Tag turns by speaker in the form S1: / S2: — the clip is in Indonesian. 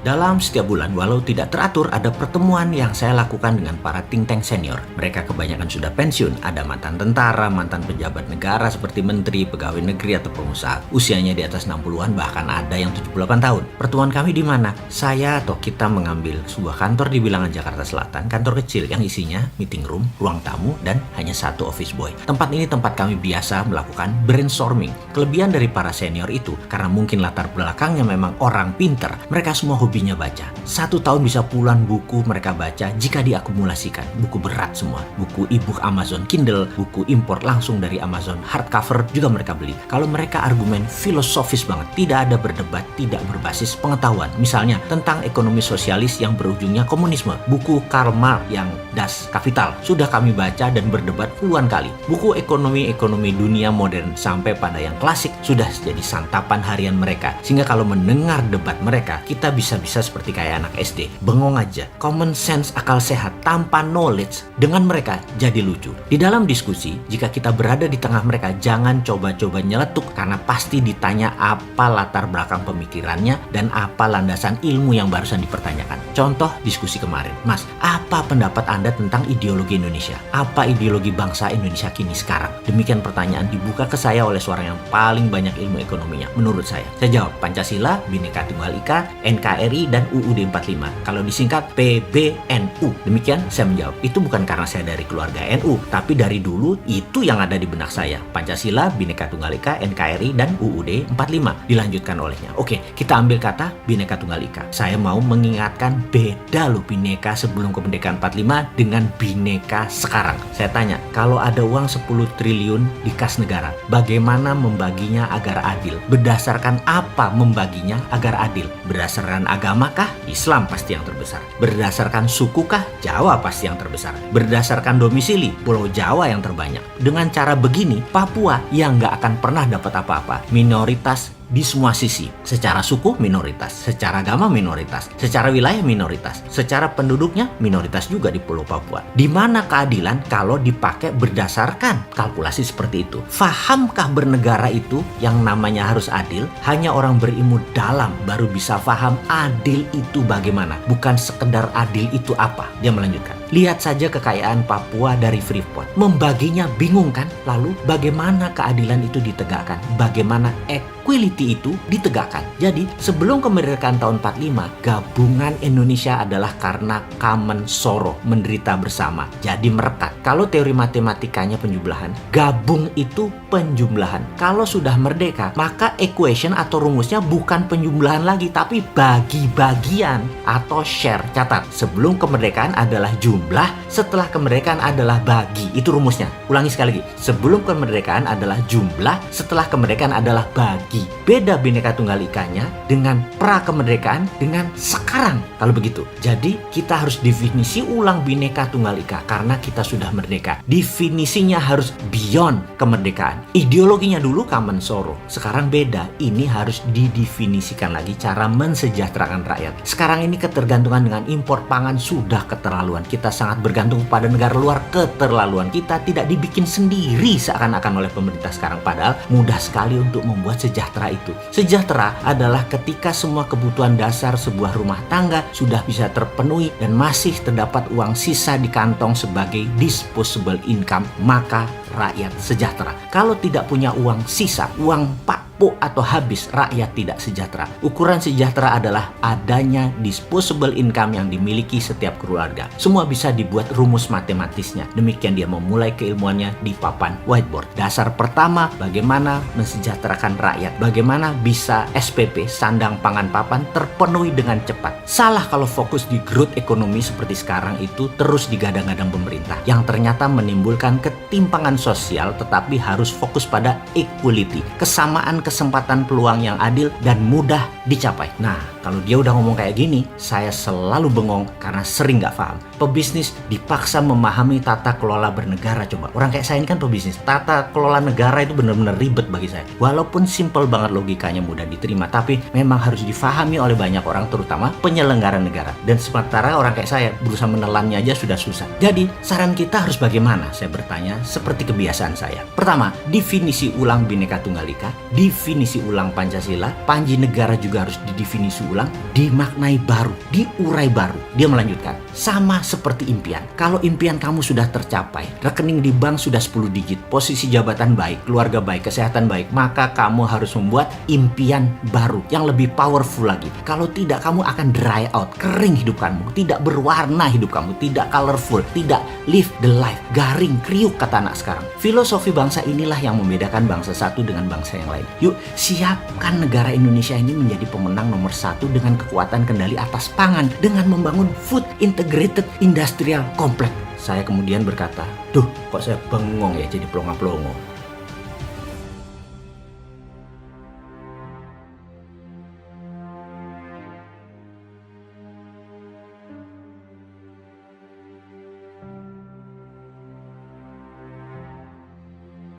S1: Dalam setiap bulan, walau tidak teratur, ada pertemuan yang saya lakukan dengan para think tank senior. Mereka kebanyakan sudah pensiun, ada mantan tentara, mantan pejabat negara seperti menteri, pegawai negeri, atau pengusaha. Usianya di atas 60-an, bahkan ada yang 78 tahun. Pertemuan kami di mana? Saya atau kita mengambil sebuah kantor di bilangan Jakarta Selatan, kantor kecil yang isinya meeting room, ruang tamu, dan hanya satu office boy. Tempat ini tempat kami biasa melakukan brainstorming. Kelebihan dari para senior itu, karena mungkin latar belakangnya memang orang pinter, mereka semua hobinya baca. 1 tahun bisa puluhan buku mereka baca jika diakumulasikan. Buku berat semua. Buku e-book Amazon Kindle, buku import langsung dari Amazon hardcover juga mereka beli. Kalau mereka argumen filosofis banget, tidak ada berdebat, tidak berbasis pengetahuan. Misalnya tentang ekonomi sosialis yang berujungnya komunisme. Buku Karl Marx yang Das Kapital sudah kami baca dan berdebat puluhan kali. Buku ekonomi dunia modern sampai pada yang klasik sudah jadi santapan harian mereka. Sehingga kalau mendengar debat mereka, kita bisa seperti kayak anak SD, bengong aja. Common sense, akal sehat tanpa knowledge dengan mereka jadi lucu. Di dalam diskusi, jika kita berada di tengah mereka, jangan coba-coba nyeletuk karena pasti ditanya apa latar belakang pemikirannya dan apa landasan ilmu yang barusan dipertanyakan. Contoh diskusi kemarin, Mas, apa pendapat Anda tentang ideologi Indonesia? Apa ideologi bangsa Indonesia kini sekarang? Demikian pertanyaan dibuka ke saya oleh seorang yang paling banyak ilmu ekonominya menurut saya. Saya jawab, Pancasila, Bhinneka Tunggal Ika, NKRI, dan UUD 45. Kalau disingkat PBNU. Demikian saya menjawab. Itu bukan karena saya dari keluarga NU, tapi dari dulu itu yang ada di benak saya. Pancasila, Bhinneka Tunggal Ika, NKRI, dan UUD 45. Dilanjutkan olehnya. Oke, kita ambil kata Bhinneka Tunggal Ika. Saya mau mengingatkan beda loh Bhinneka sebelum kemerdekaan 45 dengan Bhinneka sekarang. Saya tanya, kalau ada uang 10 triliun di kas negara, bagaimana membaginya agar adil? Berdasarkan apa membaginya agar adil? Berdasarkan agama kah? Islam pasti yang terbesar. Berdasarkan suku kah? Jawa pasti yang terbesar. Berdasarkan domisili, Pulau Jawa yang terbanyak. Dengan cara begini, Papua yang nggak akan pernah dapat apa-apa. Minoritas di semua sisi. Secara suku minoritas, secara agama minoritas, secara wilayah minoritas, secara penduduknya minoritas juga di Pulau Papua. Di mana keadilan kalau dipakai berdasarkan kalkulasi seperti itu? Fahamkah bernegara itu yang namanya harus adil? Hanya orang berilmu dalam baru bisa paham adil itu bagaimana, bukan sekedar adil itu apa. Dia melanjutkan, lihat saja kekayaan Papua dari Freeport. Membaginya bingung kan? Lalu bagaimana keadilan itu ditegakkan? Bagaimana equality itu ditegakkan? Jadi sebelum kemerdekaan tahun 45, gabungan Indonesia adalah karena common sorrow, menderita bersama. Jadi merekat. Kalau teori matematikanya penjumlahan, gabung itu penjumlahan. Kalau sudah merdeka, maka equation atau rumusnya bukan penjumlahan lagi, tapi bagi-bagian atau share. Catat, sebelum kemerdekaan adalah jumlah, setelah kemerdekaan adalah bagi. Itu rumusnya. Ulangi sekali lagi. Sebelum kemerdekaan adalah jumlah, setelah kemerdekaan adalah bagi. Beda Bhinneka Tunggal Ikanya dengan pra kemerdekaan dengan sekarang. Kalau begitu, jadi kita harus definisi ulang Bhinneka Tunggal Ika karena kita sudah merdeka. Definisinya harus beyond kemerdekaan. Ideologinya dulu common sorrow, sekarang beda. Ini harus didefinisikan lagi cara mensejahterakan rakyat. Sekarang ini ketergantungan dengan impor pangan sudah keterlaluan. Kita sangat bergantung pada negara luar, keterlaluan. Kita tidak dibikin sendiri seakan-akan oleh pemerintah sekarang, padahal mudah sekali untuk membuat sejahtera itu. Sejahtera adalah ketika semua kebutuhan dasar sebuah rumah tangga sudah bisa terpenuhi dan masih terdapat uang sisa di kantong sebagai disposable income, maka rakyat sejahtera. Kalau tidak punya uang sisa, uang pakpo atau habis, rakyat tidak sejahtera. Ukuran sejahtera adalah adanya disposable income yang dimiliki setiap keluarga. Semua bisa dibuat rumus matematisnya. Demikian dia memulai keilmuannya di papan whiteboard. Dasar pertama, bagaimana mensejahterakan rakyat. Bagaimana bisa SPP, sandang pangan papan, terpenuhi dengan cepat. Salah kalau fokus di growth ekonomi seperti sekarang itu terus digadang-gadang pemerintah, yang ternyata menimbulkan ketimpangan sosial, tetapi harus fokus pada equality, kesamaan kesempatan peluang yang adil dan mudah dicapai. Nah, kalau dia udah ngomong kayak gini, saya selalu bengong karena sering gak paham. Pebisnis dipaksa memahami tata kelola bernegara. Coba, orang kayak saya ini kan pebisnis. Tata kelola negara itu benar-benar ribet bagi saya. Walaupun simple banget logikanya, mudah diterima, tapi memang harus difahami oleh banyak orang, terutama penyelenggara negara. Dan sementara orang kayak saya berusaha menelannya aja sudah susah. Jadi, saran kita harus bagaimana? Saya bertanya seperti kebiasaan saya. Pertama, definisi ulang Bhinneka Tunggal Ika. mendefinisi ulang Pancasila, Panji Negara juga harus didefinisi ulang, dimaknai baru, diurai baru. Dia melanjutkan, sama seperti impian. Kalau impian kamu sudah tercapai, rekening di bank sudah 10 digit, posisi jabatan baik, keluarga baik, kesehatan baik, maka kamu harus membuat impian baru yang lebih powerful lagi. Kalau tidak, kamu akan dry out, kering hidup kamu, tidak berwarna hidup kamu, tidak colorful, tidak live the life, garing, kriuk kata anak sekarang. Filosofi bangsa inilah yang membedakan bangsa satu dengan bangsa yang lain. Yuk, siapkan negara Indonesia ini menjadi pemenang nomor 1 dengan kekuatan kendali atas pangan, dengan membangun food integrated industrial complex. Saya kemudian berkata, duh kok saya bengong ya jadi pelongo-pelongo.